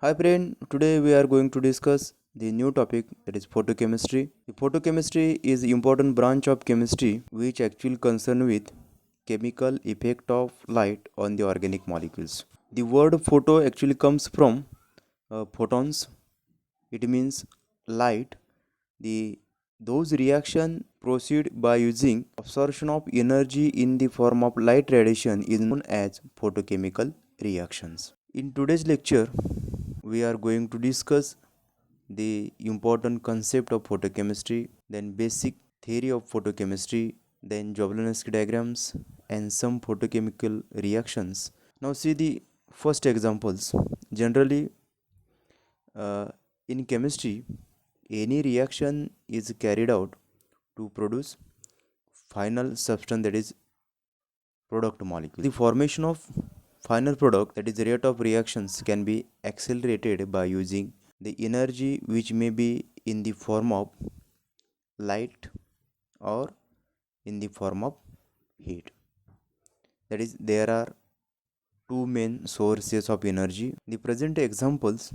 Hi friend, today we are going to discuss the new topic that is photochemistry. The photochemistry is important branch of chemistry which actually concern with chemical effect of light on the organic molecules. The word photo actually comes from photons. It means light. The those reaction proceed by using absorption of energy in the form of light radiation is known as photochemical reactions. In today's lecture, we are going to discuss the important concept of photochemistry, then basic theory of photochemistry, then Jablonski diagrams, and some photochemical reactions. Now, see the first examples. Generally, uh, in chemistry, any reaction is carried out to produce final substance that is product molecule. The formation of final product that is the rate of reactions can be accelerated by using the energy which may be in the form of light or in the form of heat. That is, there are two main sources of energy. The present examples,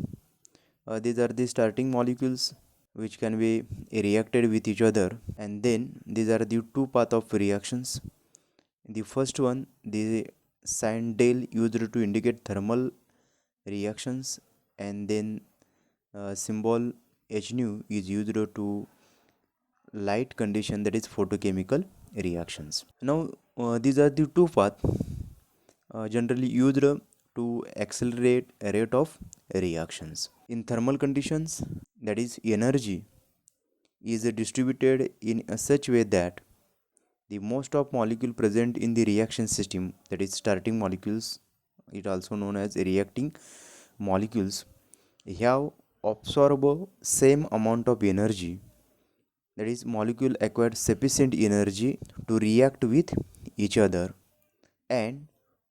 these are the starting molecules which can be reacted with each other, and then these are the two path of reactions. The first one, the sign del used to indicate thermal reactions, and then symbol h nu is used to light condition, that is photochemical reactions. Now these are the two paths generally used to accelerate a rate of reactions. In thermal conditions, that is energy is distributed in a such way that the most of molecule present in the reaction system, that is starting molecules, it also known as reacting molecules, have absorb same amount of energy. That is, molecule acquired sufficient energy to react with each other and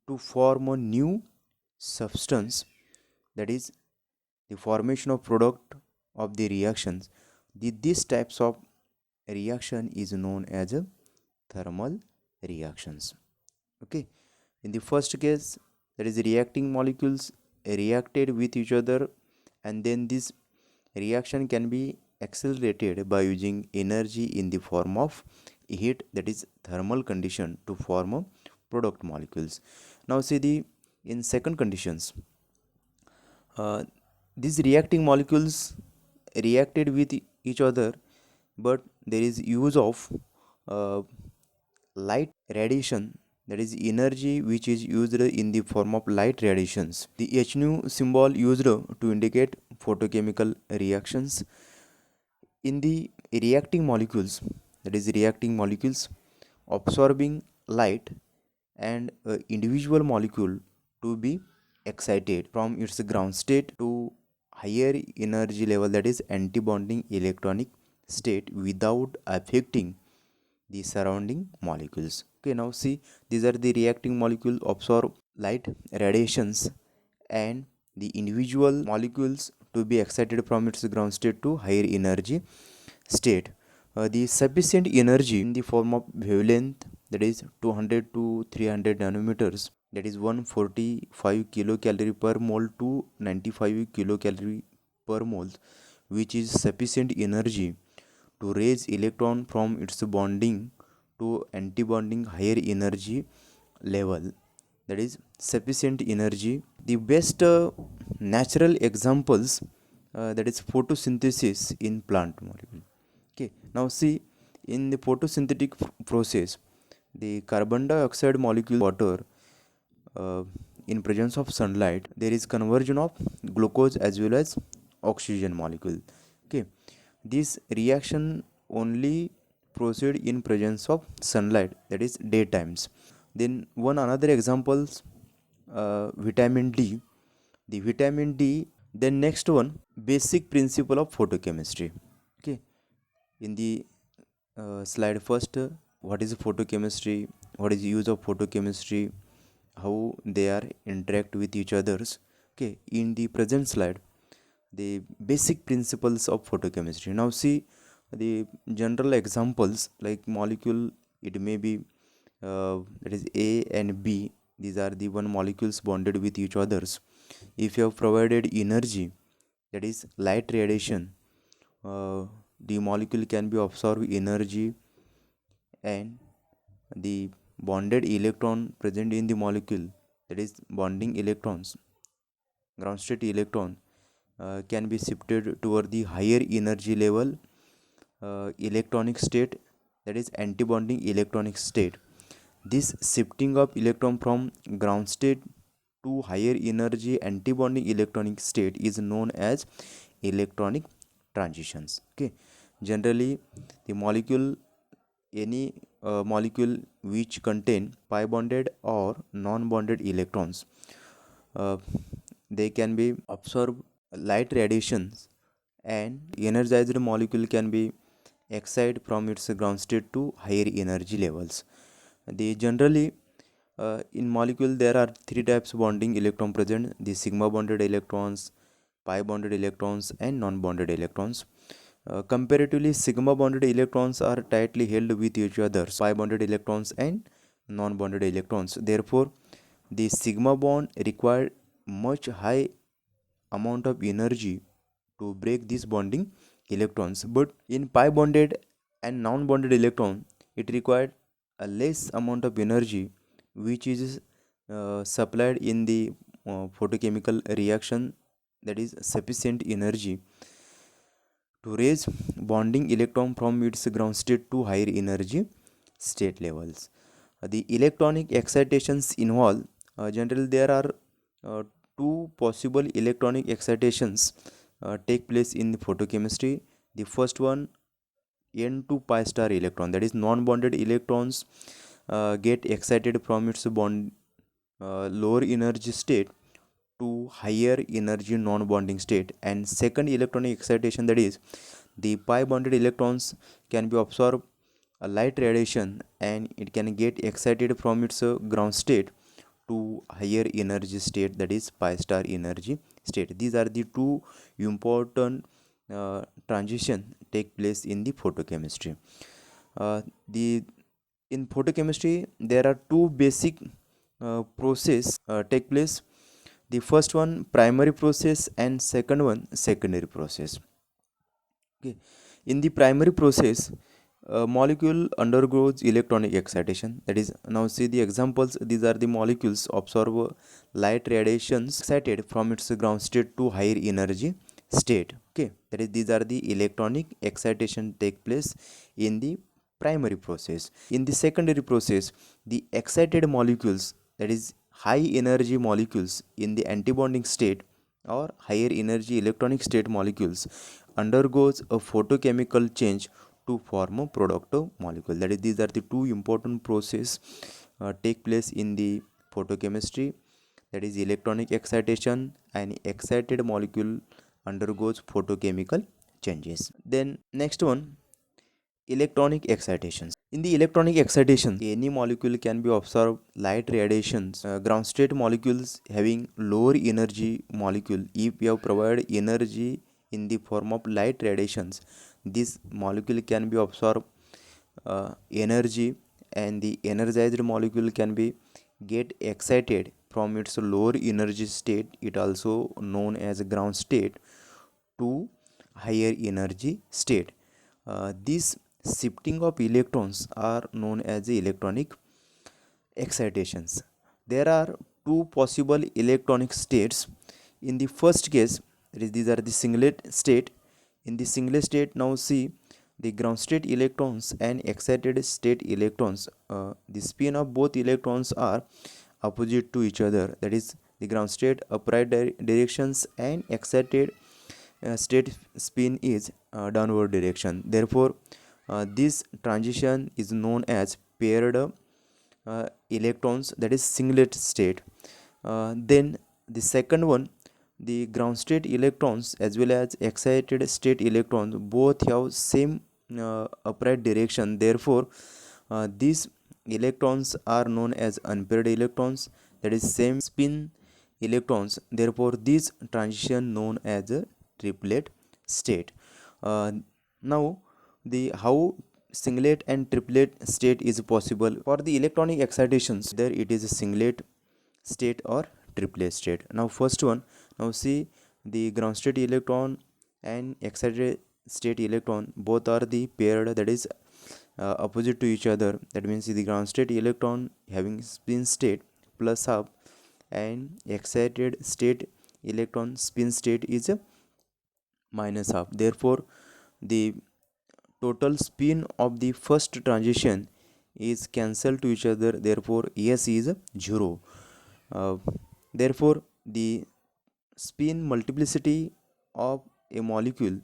to form a new substance, that is the formation of product of the reactions. These types of reaction is known as a thermal reactions. Okay, in the first case, that is reacting molecules reacted with each other, and then this reaction can be accelerated by using energy in the form of heat, that is thermal condition, to form a product molecules. Now see the in second conditions, uh, these reacting molecules reacted with each other, but there is use of uh, light radiation, that is energy which is used in the form of light radiations. The h nu symbol used to indicate photochemical reactions. In the reacting molecules, that is reacting molecules absorbing light, and individual molecule to be excited from its ground state to higher energy level, that is antibonding electronic state, without affecting the surrounding molecules. Okay, now see, these are the reacting molecule absorb light radiations, and the individual molecules to be excited from its ground state to higher energy state. The sufficient energy in the form of wavelength, that is 200 to 300 nanometers, that is 145 kilocalorie per mole to 95 kilocalorie per mole, which is sufficient energy to raise electron from its bonding to antibonding higher energy level, that is sufficient energy. The best natural examples, that is photosynthesis in plant molecule. Okay, now see, in the photosynthetic process, the carbon dioxide molecule water, uh, in presence of sunlight, there is conversion of glucose as well as oxygen molecule. Okay, this reaction only proceed in presence of sunlight, that is daytimes. Then one another examples, vitamin D, the vitamin D. Then next one, basic principle of photochemistry. Okay, in the slide first, what is photochemistry, what is the use of photochemistry, how they are interact with each others. Okay, in the present slide, the basic principles of photochemistry. Now see the general examples, like molecule, it may be that is A and B, these are the one molecules bonded with each others. if you have provided energy, that is light radiation, the molecule can be absorb energy, and the bonded electron present in the molecule, that is bonding electrons, ground state electron, can be shifted toward the higher energy level electronic state, that is antibonding electronic state. This shifting of electron from ground state to higher energy antibonding electronic state is known as electronic transitions. Okay, generally the molecule, any molecule which contain pi bonded or non bonded electrons, uh, they can be absorb light radiations, and energized molecule can be excite from its ground state to higher energy levels. The generally in molecule there are three types bonding electron present: the sigma bonded electrons, pi bonded electrons, and non bonded electrons. Comparatively, sigma bonded electrons are tightly held with each other, pi bonded electrons and non bonded electrons. Therefore, the sigma bond require much high amount of energy to break these bonding electrons, but in pi bonded and non bonded electron it required a less amount of energy, which is supplied in the photochemical reaction, that is sufficient energy to raise bonding electron from its ground state to higher energy state levels. The electronic excitations involved, generally there are two possible electronic excitations take place in the photochemistry. The first one, n to pi star electron, that is non-bonded electrons get excited from its bond lower energy state to higher energy non-bonding state. And second electronic excitation, that is the pi bonded electrons can be absorb a light radiation, and it can get excited from its ground state to higher energy state, that is pi star energy state. These are the two important transition take place in the photochemistry. The in photochemistry there are two basic process take place. The first one primary process, and second one secondary process. Okay, in the primary process, molecule undergoes electronic excitation, that is, now see the examples, these are the molecules absorb light radiations excited from its ground state to higher energy state. Okay, that is, these are the electronic excitation take place in the primary process. In the secondary process, the excited molecules, that is high energy molecules in the antibonding state or higher energy electronic state molecules, undergoes a photochemical change to form a product of molecule. That is, these are the two important process take place in the photochemistry, that is electronic excitation, and excited molecule undergoes photochemical changes. Then next one, electronic excitations. In the electronic excitation, any molecule can be absorb light radiations. Ground state molecules having lower energy molecule, if we have provided energy in the form of light radiations, this molecule can be absorb energy, and the energized molecule can be get excited from its lower energy state, it also known as ground state, to higher energy state. This shifting of electrons are known as the electronic excitations. There are two possible electronic states. In the first case, these are the singlet state. In the singlet state, now see the ground state electrons and excited state electrons. The spin of both electrons are opposite to each other. That is, the ground state upright directions, and excited state spin is downward direction. Therefore, this transition is known as paired electrons, that is singlet state. Then the second one, the ground state electrons as well as excited state electrons both have same upright direction. Therefore, these electrons are known as unpaired electrons, that is same spin electrons. Therefore, this transition known as a triplet state. Now, the how singlet and triplet state is possible for the electronic excitations, whether it is a singlet state or triplet state. Now first one, now see the ground state electron and excited state electron both are the paired, that is opposite to each other. That means the ground state electron having spin state plus half and excited state electron spin state is minus half. Therefore the total spin of the first transition is cancelled to each other, therefore S is 0. Therefore the spin multiplicity of a molecule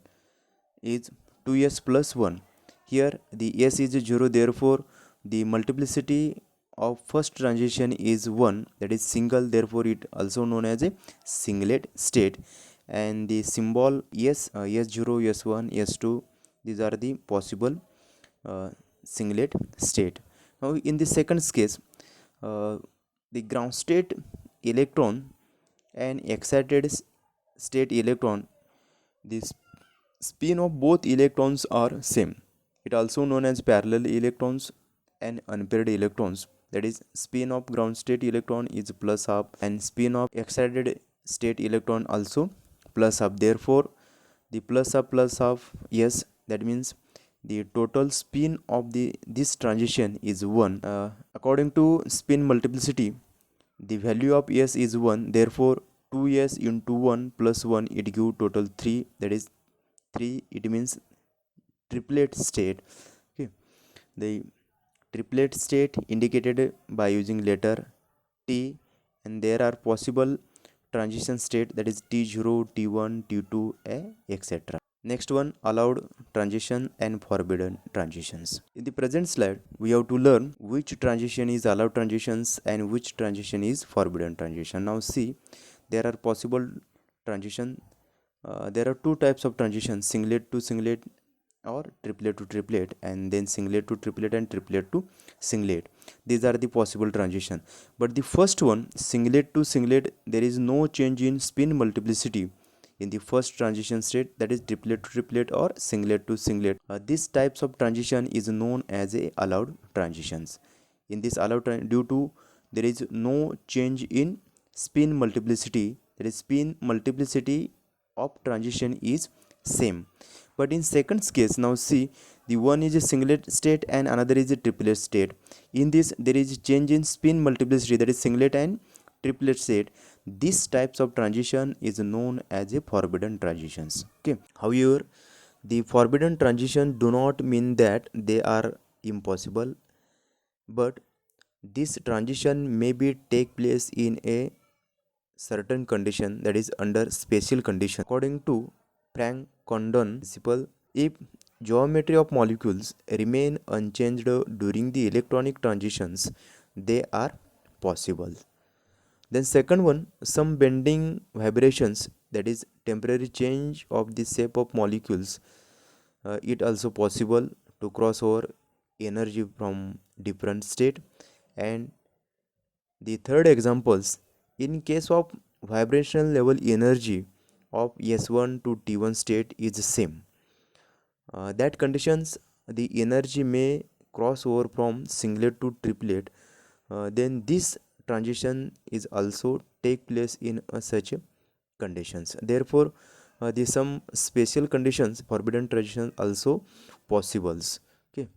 is 2s plus 1. Here the S is 0, therefore the multiplicity of first transition is 1, that is single, therefore it also known as a singlet state. And the symbol S, S0, S1, S2, these are the possible singlet state. Now in the second case, the ground state electron and excited state electron, the spin of both electrons are same. It also known as parallel electrons and unpaired electrons. That is, spin of ground state electron is plus half and spin of excited state electron also plus half. Therefore the plus half, yes, that means the total spin of this transition is 1. According to spin multiplicity, the value of S is 1, therefore 2s into 1 plus 1, it give total 3, that is 3, it means triplet state. Okay, the triplet state indicated by using letter T, and there are possible transition state, that is T0, T1, T2, etc. Next one, allowed transition and forbidden transitions. In the present slide, we have to learn which transition is allowed transitions and which transition is forbidden transition. Now see, there are possible transition. There are two types of transition: singlet to singlet or triplet to triplet, and then singlet to triplet and triplet to singlet. These are the possible transition. But the first one, singlet to singlet, there is no change in spin multiplicity in the first transition state, that is triplet to triplet or singlet to singlet. These types of transition is known as a allowed transitions. In this allowed due to there is no change in spin multiplicity, that is spin multiplicity of transition is same. But in second case, now see, the one is a singlet state and another is a triplet state. In this there is change in spin multiplicity, that is singlet and triplet state. These types of transition is known as a forbidden transitions. Okay, however, the forbidden transition do not mean that they are impossible, but this transition may be take place in a certain condition, that is under special condition. According to Frank Condon principle, if geometry of molecules remain unchanged during the electronic transitions, they are possible. Then second one, some bending vibrations, that is temporary change of the shape of molecules, it also possible to cross over energy from different state. And the third examples, in case of vibrational level energy of S1 to T1 state is same, that conditions the energy may cross over from singlet to triplet, then this transition is also take place in such conditions. Therefore the some special conditions forbidden transition also possibles. Okay.